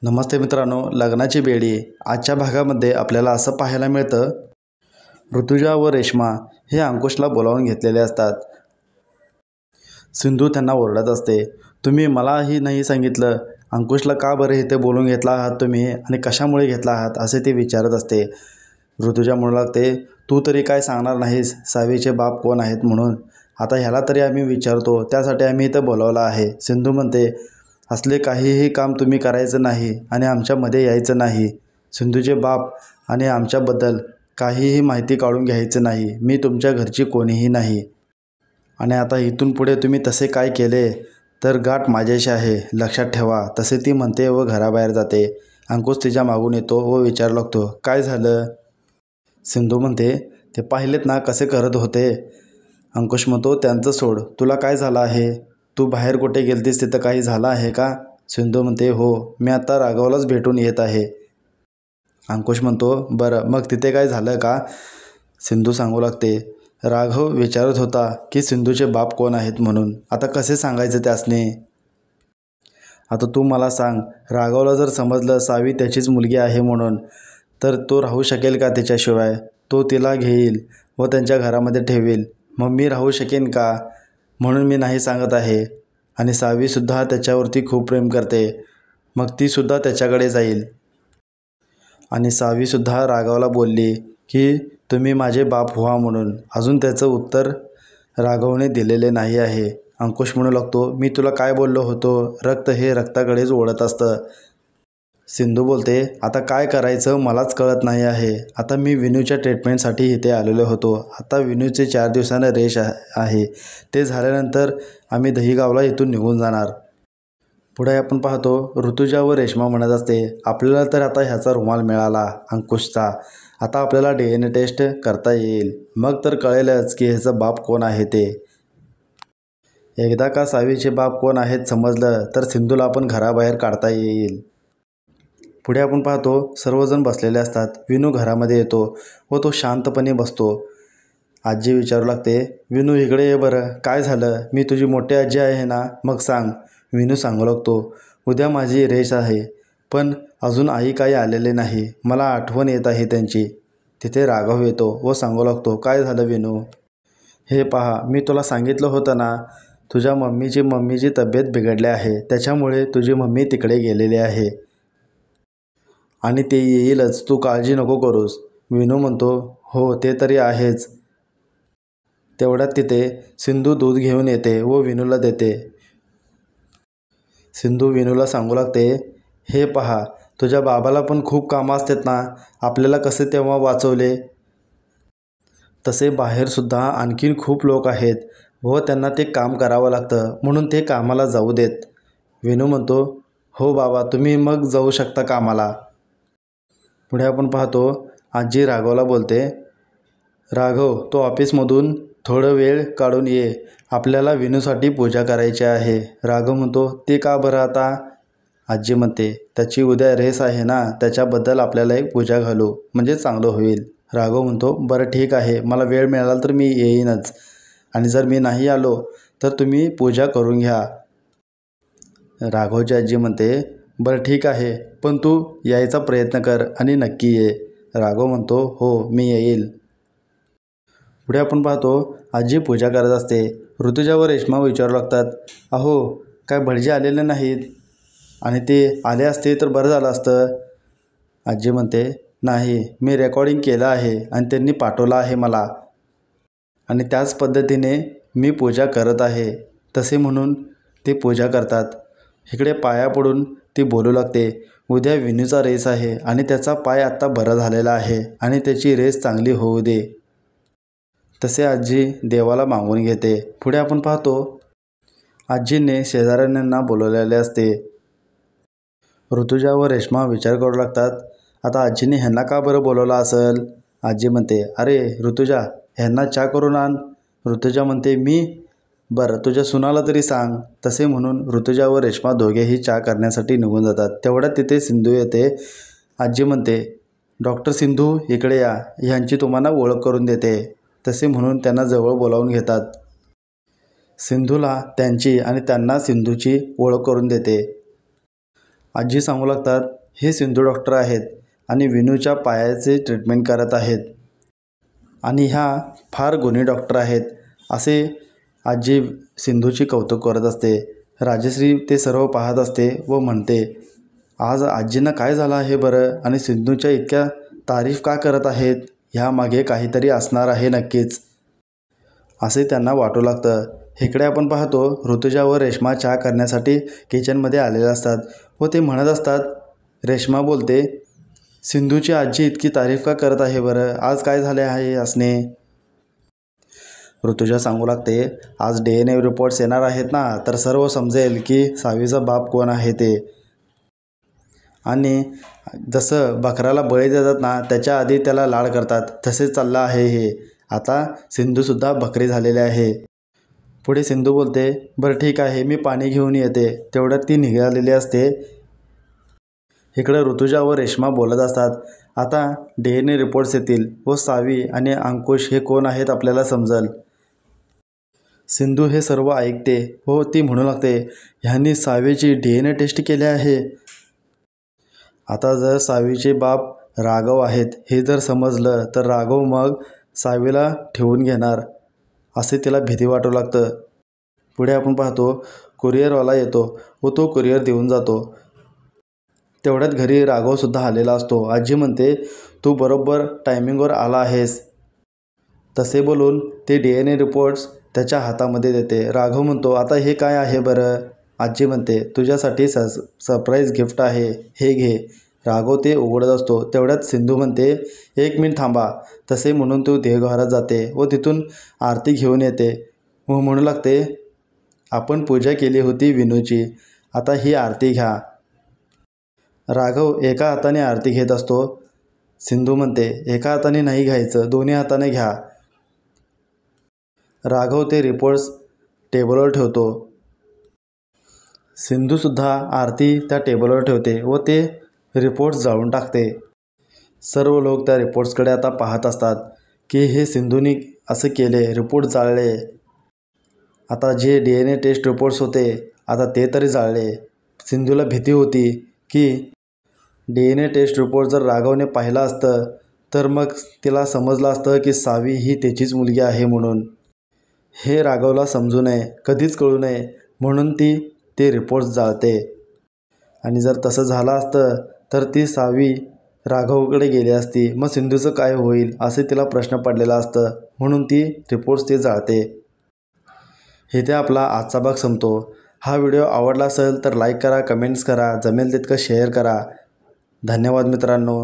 नमस्ते मित्रांनो, लग्नाची बेडी आजच्या भागामध्ये आपल्याला असं पाहायला मिळतं. ऋतुजा व रेश्मा हे अंकुशला बोलावून घेतलेले असतात. सिंधू त्यांना ओरडत असते, तुम्ही मलाही नाही सांगितलं. अंकुशला का बरं इथे बोलून घेतला आहात तुम्ही आणि कशामुळे घेतला आहात असे ते विचारत असते. ऋतुजा म्हणू लागते, तू तरी काय सांगणार नाहीस सावीचे बाप कोण आहेत म्हणून. आता ह्याला तरी आम्ही विचारतो, त्यासाठी आम्ही इथं बोलावलं आहे. सिंधू म्हणते, असले काहीही काम तुम्ही करायचं नाही आणि आमच्यामध्ये यायचं नाही. सिंधूचे बाप आणि आमच्याबद्दल काहीही माहिती काढून घ्यायचं नाही. मी तुमच्या घरची कोणीही नाही आणि आता इथून पुढे तुम्ही तसे काय केले तर गाठ माझ्याशी आहे, लक्षात ठेवा. तसे ती म्हणते व घराबाहेर जाते. अंकुश तिच्या मागून येतो व विचारू लागतो, काय झालं? सिंधू म्हणते, ते पाहिलेत ना कसे करत होते. अंकुश म्हणतो, त्यांचं सोड, तुला काय झालं आहे? तू बाहेर कुठे गेलतीस, तिथं काही झालं आहे का? सिंधू म्हणते, हो, मी आता राघवलाच भेटून येत आहे. अंकुश म्हणतो, बरं मग तिथे काय झालं का? सिंधू सांगू लागते, राघव विचारत होता की सिंधूचे बाप कोण आहेत म्हणून. आता कसे सांगायचं त्यासने? आता तू मला सांग, राघवला जर समजलं सावी त्याचीच मुलगी आहे म्हणून तर तो राहू शकेल का तिच्याशिवाय? तो तिला घेईल व त्यांच्या घरामध्ये ठेवेल, मग मी राहू शकेन का? म्हणून मी नाही सांगत आहे. आणि सावीसुद्धा त्याच्यावरती खूप प्रेम करते, मग तीसुद्धा त्याच्याकडे जाईल. आणि सावीसुद्धा राघवला बोलली की तुम्ही माझे बाप व्हा म्हणून. अजून त्याचं उत्तर राघवने दिलेले नाही आहे. अंकुश म्हणू लागतो, मी तुला काय बोललो होतो, रक्त हे रक्ताकडेच ओढत असतं. सिंधू बोलते, आता काय करायचं मलाच कळत नाही आहे. आता मी विनूच्या ट्रीटमेंटसाठी इथे आलेलो होतो. आता विनूचे 4 दिवसानं रेश आहे, ते झाल्यानंतर आम्ही दहीगावला इथून निघून जाणार. पुढे आपण पाहतो, ऋतुजा व रेश्मा म्हणत असते, आपल्याला तर आता ह्याचा रुमाल मिळाला अंकुशचा. आता आपल्याला DNA टेस्ट करता येईल, मग तर कळेलच की ह्याचा बाप कोण आहे ते. एकदा का सावीचे बाप कोण आहेत समजलं तर सिंधूला आपण घराबाहेर काढता येईल. पुढे आपण पाहतो, सर्वजण बसलेले असतात. विनू घरामध्ये येतो व तो शांतपणे बसतो. आजी विचारू लागते, विनू इकडे ये बरं, काय झालं? मी तुझी मोठी आजी आहे ना, मग सांग. विनू सांगू लागतो, उद्या माझी रेस आहे, पण अजून आई काही आलेले नाही, मला आठवण येत आहे त्यांची. तिथे राघव येतो व सांगू लागतो, काय झालं विनू? हे पहा, मी तुला सांगितलं होतं ना, तुझ्या मम्मीची तब्येत बिघडली आहे, त्याच्यामुळे तुझी मम्मी तिकडे गेलेली आहे आणि ते येईलच, तू काळजी नको करूस. विनू म्हणतो, हो ते तरी आहेच. तेवढ्यात तिथे सिंधू दूध घेऊन येते व विनूला देते. सिंधू विनूला सांगू लागते, हे पहा, तुझ्या बाबाला पण खूप कामं असतात ना, आपल्याला कसे तेव्हा वाचवले, तसे बाहेरसुद्धा आणखीन खूप लोक आहेत व त्यांना ते काम करावं लागतं, म्हणून ते कामाला जाऊ देत. विनू म्हणतो, हो बाबा, तुम्ही मग जाऊ शकता कामाला. पुढे आपण पाहतो, आजी राघवला बोलते, राघव, तो ऑफिसमधून थोडं वेळ काढून ये, आपल्याला विनूसाठी पूजा करायची आहे. राघव म्हणतो, ते का बरं आता? आजी म्हणते, त्याची उद्या रेस आहे ना, त्याच्याबद्दल आपल्याला एक पूजा घालू, म्हणजे चांगलं होईल. राघव म्हणतो, बरं ठीक आहे, मला वेळ मिळाला तर मी येईनच, आणि जर मी नाही आलो तर तुम्ही पूजा करून घ्या. राघवची आजी म्हणते, बरं ठीक आहे, पण तू यायचा प्रयत्न कर आणि नक्की ये. राघव म्हणतो, हो मी येईल. पुढे आपण पाहतो, आजी पूजा करत असते. ऋतुजा व रेश्मा विचारू लागतात, अहो काय भटजी आलेले नाहीत? आणि ते आले असते तर बरं झालं असतं. आजी म्हणते, नाही, मी रेकॉर्डिंग केलं आहे आणि त्यांनी पाठवलं आहे मला, आणि त्याच पद्धतीने मी पूजा करत आहे. तसे म्हणून ते पूजा करतात. इकडे पाया पडून ती बोलू लागते, उद्या विनूचा रेस आहे आणि त्याचा पाय आत्ता बरा झालेला आहे आणि त्याची रेस चांगली होऊ दे. तसे आजी देवाला मागून घेते. पुढे आपण पाहतो, आजीने शेजाऱ्यांना बोलवलेले असते. ऋतुजा व रेश्मा विचार करू लागतात, आता आजीने ह्यांना का बरं बोलवलं असेल? आजी म्हणते, अरे ऋतुजा, ह्यांना चहा करून आण. ऋतुजा म्हणते, मी? बरं, तुझ्या सुनाला तरी सांग. तसे म्हणून ऋतुजा व रेश्मा दोघेही चहा करण्यासाठी निघून जातात. तेवढ्यात तिथे सिंधू येते. आजी म्हणते, डॉक्टर सिंधू इकडे या, ह्यांची तुम्हाला ओळख करून देते. तसे म्हणून त्यांना जवळ बोलावून घेतात. सिंधूला त्यांची आणि त्यांना सिंधूची ओळख करून देते. आजी सांगू लागतात, हे सिंधू डॉक्टर आहेत आणि विनूच्या पायाचे ट्रीटमेंट करत आहेत आणि ह्या फार गुणी डॉक्टर आहेत असे आजी सिंधूची कौतुक करत असते. राजश्री ते सर्व पाहत असते व म्हणते, आज आजींना काय झालं आहे बरं आणि सिंधूच्या इतक्या तारीफ का करत आहेत? ह्यामागे काहीतरी असणार आहे नक्कीच असे त्यांना वाटू लागतं. इकडे आपण पाहतो ऋतुजा व रेश्मा चहा करण्यासाठी किचनमध्ये आलेले असतात व ते म्हणत असतात. रेश्मा बोलते, सिंधूची आजी इतकी तारीफ का करत आहे बरं? आज काय झाले आहे असणे? ऋतुजा सांगू लागते, आज DNA रिपोर्ट्स येणार आहेत ना, तर सर्व समजेल की सावीचा बाप कोण आहे ते. आणि जसं बकराला बळी देतात ना, त्याच्या आधी त्याला लाड करतात, तसेच चाललं आहे हे. आता सिंधूसुद्धा बकरी झालेली आहे. पुढे सिंधू बोलते, बरं ठीक आहे, मी पाणी घेऊन येते. तेवढ्यात ती निघालेली असते. इकडे ऋतुजा व रेश्मा बोलत असतात. आता DNA रिपोर्ट्स येतील व सावी आणि अंकुश हे कोण आहेत आपल्याला समजेल. सिंधू हे सर्व ऐकते व ती म्हणू लागते, ह्यांनी सावीची DNA टेस्ट केली आहे. आता जर सावीचे बाप राघव आहेत हे जर समजलं तर राघव मग सावीला ठेवून घेणार असे तिला भीती वाटू लागतं. पुढे आपण पाहतो कुरिअरवाला येतो व तो कुरिअर देऊन जातो. तेवढ्यात घरी राघवसुद्धा आलेला असतो. आजी म्हणते, तू बरोबर टायमिंगवर आला आहेस. तसे बोलून ते DNA रिपोर्ट्स त्याच्या हातामध्ये देते. राघव म्हणतो, आता हे काय आहे बरं? आजी म्हणते, तुझ्यासाठी सरप्राईज गिफ्ट आहे, हे घे. राघव ते उघडत असतो. तेवढ्यात सिंधू म्हणते, 1 मिनिट थांबा. तसे म्हणून तो देवघरात जाते व तिथून आरती घेऊन येते व म्हणू लागते, आपण पूजा केली होती विनूची, आता ही आरती घ्या. राघव एका हाताने आरती घेत असतो. सिंधू म्हणते, एका हाताने नाही घ्यायचं, दोन्ही हाताने घ्या. राघव ते रिपोर्ट्स टेबलवर ठेवतो. सिंधूसुद्धा आरती त्या टेबलवर ठेवते व ते रिपोर्ट्स जाळून टाकते. सर्व लोक त्या रिपोर्ट्सकडे आता पाहत असतात की हे सिंधूनी असं केले, रिपोर्ट जाळले. आता जे DNA टेस्ट रिपोर्ट्स होते आता ते तरी जाळले. सिंधूला भीती होती की DNA टेस्ट रिपोर्ट जर राघवने पाहिला असतं तर मग तिला समजलं असतं की सावी ही त्याचीच मुलगी आहे म्हणून. हे राघवला समजू नये, कधीच कळू नये म्हणून ती ते रिपोर्ट्स जाळते. आणि जर तसं झालं असतं तर ती सावी राघवकडे गेली असती, मग सिंधूचं काय होईल असे तिला प्रश्न पडलेला असतं, म्हणून ती रिपोर्ट्स ते जाळते. इथे आपला आजचा भाग संपतो. हा व्हिडिओ आवडला असेल तर लाईक करा, कमेंट्स करा, जमेल तितकं शेअर करा. धन्यवाद मित्रांनो.